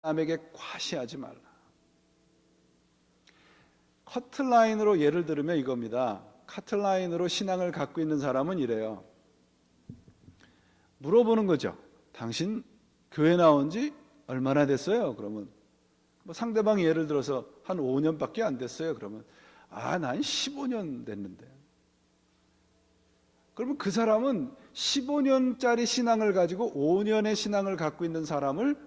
남에게 과시하지 말라. 커트라인으로 예를 들으면 이겁니다. 커트라인으로 신앙을 갖고 있는 사람은 이래요. 물어보는 거죠. 당신 교회 나온 지 얼마나 됐어요? 그러면 뭐 상대방이 예를 들어서 한 5년밖에 안 됐어요. 그러면 난 15년 됐는데. 그러면 그 사람은 15년짜리 신앙을 가지고 5년의 신앙을 갖고 있는 사람을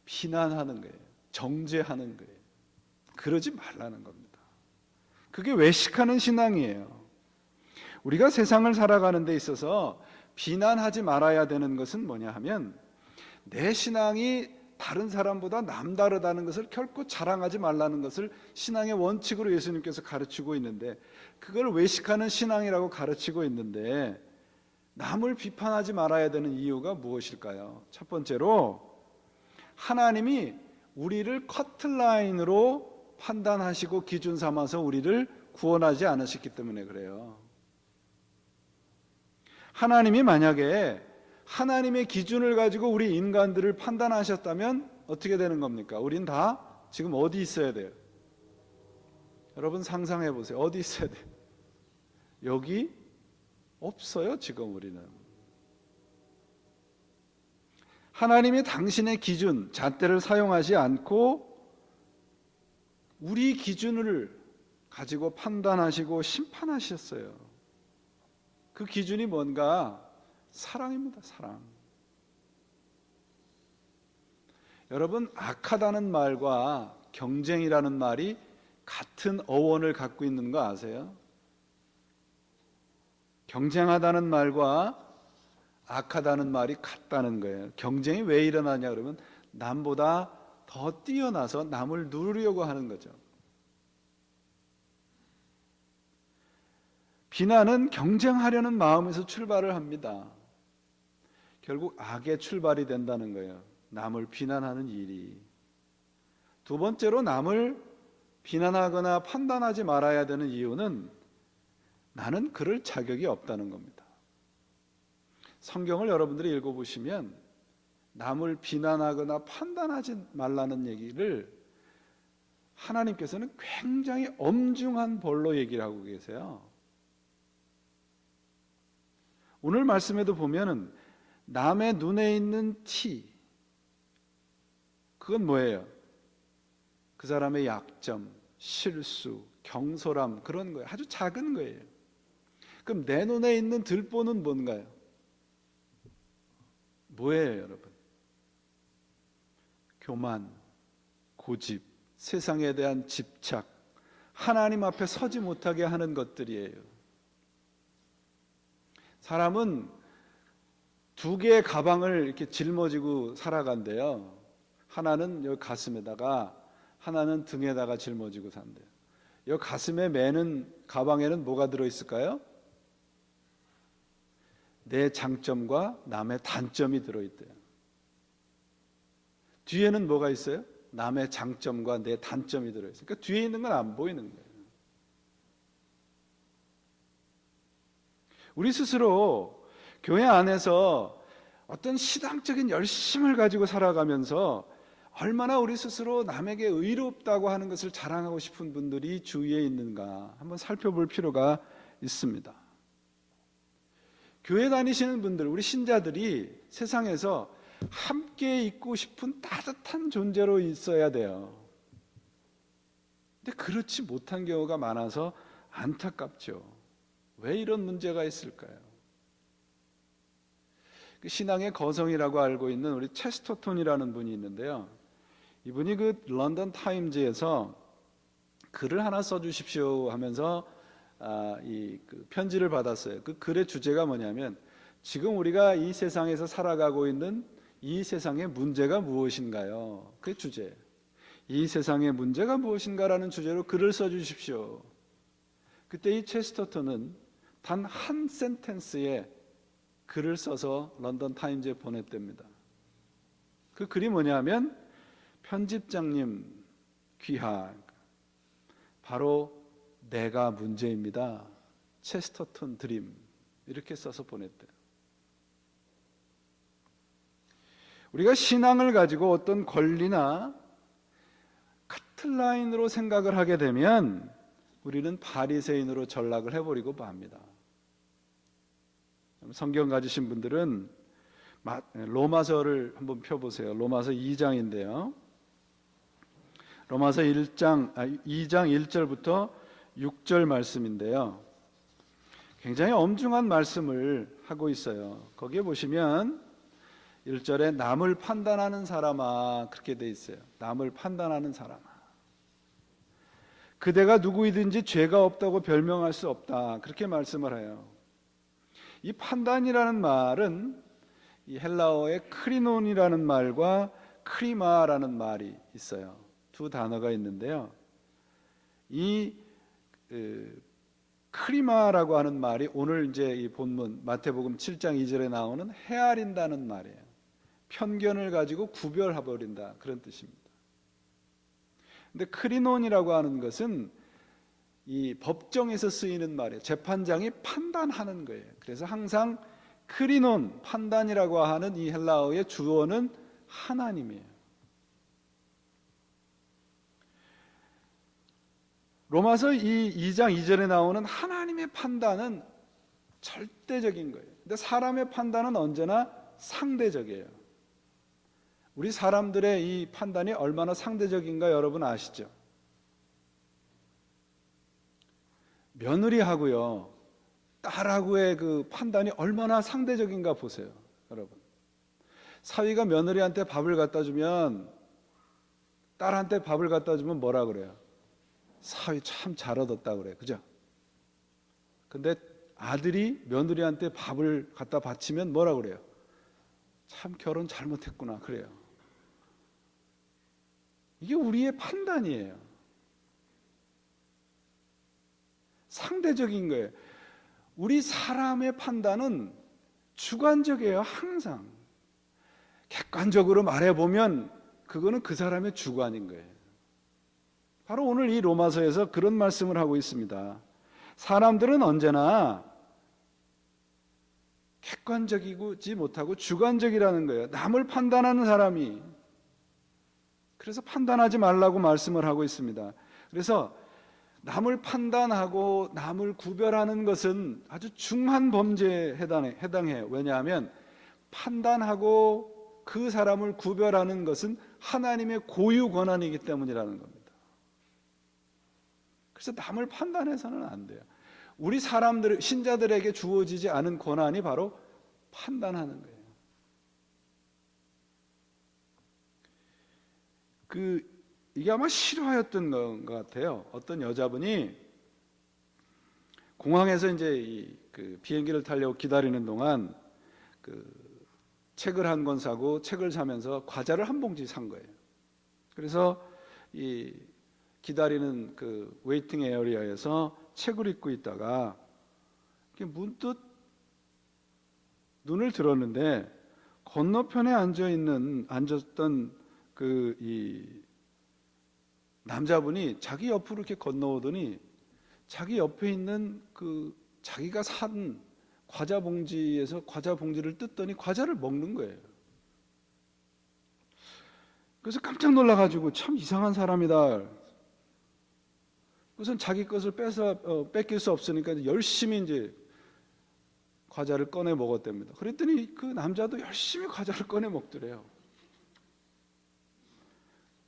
비난하는 거예요. 정죄하는 거예요. 그러지 말라는 겁니다. 그게 외식하는 신앙이에요. 우리가 세상을 살아가는 데 있어서 비난하지 말아야 되는 것은 뭐냐 하면 내 신앙이 다른 사람보다 남다르다는 것을 결코 자랑하지 말라는 것을 신앙의 원칙으로 예수님께서 가르치고 있는데, 그걸 외식하는 신앙이라고 가르치고 있는데 남을 비판하지 말아야 되는 이유가 무엇일까요? 첫 번째로 하나님이 우리를 커트라인으로 판단하시고 기준 삼아서 우리를 구원하지 않으셨기 때문에 그래요. 하나님이 만약에 하나님의 기준을 가지고 우리 인간들을 판단하셨다면 어떻게 되는 겁니까? 우린 다 지금 어디 있어야 돼요? 여러분 상상해 보세요. 어디 있어야 돼요? 여기 없어요. 지금 우리는. 하나님이 당신의 기준, 잣대를 사용하지 않고 우리 기준을 가지고 판단하시고 심판하셨어요. 그 기준이 뭔가? 사랑입니다. 사랑. 여러분, 악하다는 말과 경쟁이라는 말이 같은 어원을 갖고 있는 거 아세요? 경쟁하다는 말과 악하다는 말이 같다는 거예요. 경쟁이 왜 일어나냐 그러면 남보다 더 뛰어나서 남을 누르려고 하는 거죠. 비난은 경쟁하려는 마음에서 출발을 합니다. 결국 악의 출발이 된다는 거예요. 남을 비난하는 일이. 두 번째로 남을 비난하거나 판단하지 말아야 되는 이유는 나는 그럴 자격이 없다는 겁니다. 성경을 여러분들이 읽어보시면 남을 비난하거나 판단하지 말라는 얘기를 하나님께서는 굉장히 엄중한 벌로 얘기를 하고 계세요. 오늘 말씀에도 보면은 남의 눈에 있는 티, 그건 뭐예요? 그 사람의 약점, 실수, 경솔함, 그런 거예요. 아주 작은 거예요. 그럼 내 눈에 있는 들보는 뭔가요? 뭐예요, 여러분? 교만, 고집, 세상에 대한 집착, 하나님 앞에 서지 못하게 하는 것들이에요. 사람은 두 개의 가방을 이렇게 짊어지고 살아간대요. 하나는 여기 가슴에다가, 하나는 등에다가 짊어지고 산대요. 이 가슴에 매는 가방에는 뭐가 들어있을까요? 내 장점과 남의 단점이 들어있대요. 뒤에는 뭐가 있어요? 남의 장점과 내 단점이 들어있어요. 그러니까 뒤에 있는 건 안 보이는 거예요. 우리 스스로 교회 안에서 어떤 신앙적인 열심을 가지고 살아가면서 얼마나 우리 스스로 남에게 의롭다고 하는 것을 자랑하고 싶은 분들이 주위에 있는가 한번 살펴볼 필요가 있습니다. 교회 다니시는 분들, 우리 신자들이 세상에서 함께 있고 싶은 따뜻한 존재로 있어야 돼요. 근데 그렇지 못한 경우가 많아서 안타깝죠. 왜 이런 문제가 있을까요? 그 신앙의 거성이라고 알고 있는 우리 체스터톤이라는 분이 있는데요. 이분이 그 런던 타임즈에서 글을 하나 써주십시오 하면서 그 편지를 받았어요. 그 글의 주제가 뭐냐면 지금 우리가 이 세상에서 살아가고 있는 이 세상의 문제가 무엇인가요? 그 주제. 이 세상의 문제가 무엇인가라는 주제로 글을 써주십시오. 그때 이 체스터턴은 단 한 센텐스에 글을 써서 런던 타임즈에 보냈답니다. 그 글이 뭐냐면 편집장님 귀하, 바로 내가 문제입니다. 체스터턴 드림, 이렇게 써서 보냈대요. 우리가 신앙을 가지고 어떤 권리나 카트라인으로 생각을 하게 되면 우리는 바리새인으로 전락을 해버리고 맙니다. 성경 가지신 분들은 로마서를 한번 펴보세요. 로마서 2장인데요. 로마서 2장 1절부터 6절 말씀인데요. 굉장히 엄중한 말씀을 하고 있어요. 거기에 보시면 1절에 남을 판단하는 사람아, 그렇게 돼 있어요. 남을 판단하는 사람아, 그대가 누구이든지 죄가 없다고 별명할 수 없다, 그렇게 말씀을 해요. 이 판단이라는 말은 이 헬라어의 크리논이라는 말과 크리마라는 말이 있어요. 두 단어가 있는데요. 이 크리마라고 하는 말이 오늘 이제 이 본문 마태복음 7장 2절에 나오는 헤아린다는 말이에요. 편견을 가지고 구별해버린다, 그런 뜻입니다. 근데 크리논이라고 하는 것은 이 법정에서 쓰이는 말이에요. 재판장이 판단하는 거예요. 그래서 항상 크리논, 판단이라고 하는 이 헬라어의 주어는 하나님이에요. 로마서 2장 2절에 나오는 하나님의 판단은 절대적인 거예요. 근데 사람의 판단은 언제나 상대적이에요. 우리 사람들의 이 판단이 얼마나 상대적인가 여러분 아시죠? 며느리하고요, 딸하고의 그 판단이 얼마나 상대적인가 보세요, 여러분. 사위가 며느리한테 밥을 갖다 주면, 딸한테 밥을 갖다 주면 뭐라 그래요? 사위 참 잘 얻었다 그래, 그죠? 근데 아들이 며느리한테 밥을 갖다 바치면 뭐라 그래요? 참 결혼 잘못했구나, 그래요. 이게 우리의 판단이에요. 상대적인 거예요. 우리 사람의 판단은 주관적이에요, 항상. 객관적으로 말해보면 그거는 그 사람의 주관인 거예요. 바로 오늘 이 로마서에서 그런 말씀을 하고 있습니다. 사람들은 언제나 객관적이지 못하고 주관적이라는 거예요. 남을 판단하는 사람이. 그래서 판단하지 말라고 말씀을 하고 있습니다. 그래서 남을 판단하고 남을 구별하는 것은 아주 중한 범죄에 해당해요. 왜냐하면 판단하고 그 사람을 구별하는 것은 하나님의 고유 권한이기 때문이라는 겁니다. 그래서 남을 판단해서는 안 돼요. 우리 사람들, 신자들에게 주어지지 않은 권한이 바로 판단하는 거예요. 이게 아마 실화였던 것 같아요. 어떤 여자분이 공항에서 이제 그 비행기를 타려고 기다리는 동안 책을 한 권 사고, 책을 사면서 과자를 한 봉지 산 거예요. 그래서 이 기다리는 그 웨이팅 에어리어에서 책을 읽고 있다가 문득 눈을 들었는데 건너편에 앉았던 이 남자분이 자기 옆으로 이렇게 건너오더니 자기 옆에 있는 자기가 산 과자 봉지에서 과자 봉지를 뜯더니 과자를 먹는 거예요. 그래서 깜짝 놀라가지고 참 이상한 사람이다. 우선 자기 것을 뺏길 수 없으니까 열심히 이제 과자를 꺼내 먹었답니다. 그랬더니 그 남자도 열심히 과자를 꺼내 먹더래요.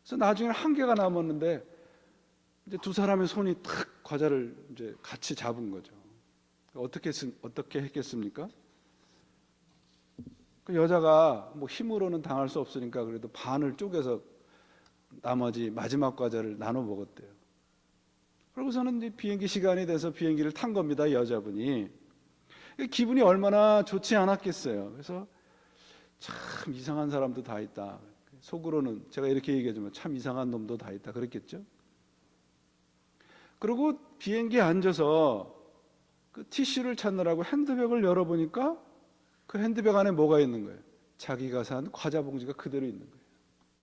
그래서 나중에 한 개가 남았는데 이제 두 사람의 손이 탁 과자를 이제 같이 잡은 거죠. 어떻게 했겠습니까? 그 여자가 뭐 힘으로는 당할 수 없으니까 그래도 반을 쪼개서 나머지 마지막 과자를 나눠 먹었대요. 그러고서는 이제 비행기 시간이 돼서 비행기를 탄 겁니다, 이 여자분이. 기분이 얼마나 좋지 않았겠어요. 그래서 참 이상한 사람도 다 있다. 속으로는 제가 이렇게 얘기하지만 참 이상한 놈도 다 있다 그랬겠죠. 그리고 비행기에 앉아서 그 티슈를 찾느라고 핸드백을 열어보니까 그 핸드백 안에 뭐가 있는 거예요? 자기가 산 과자 봉지가 그대로 있는 거예요.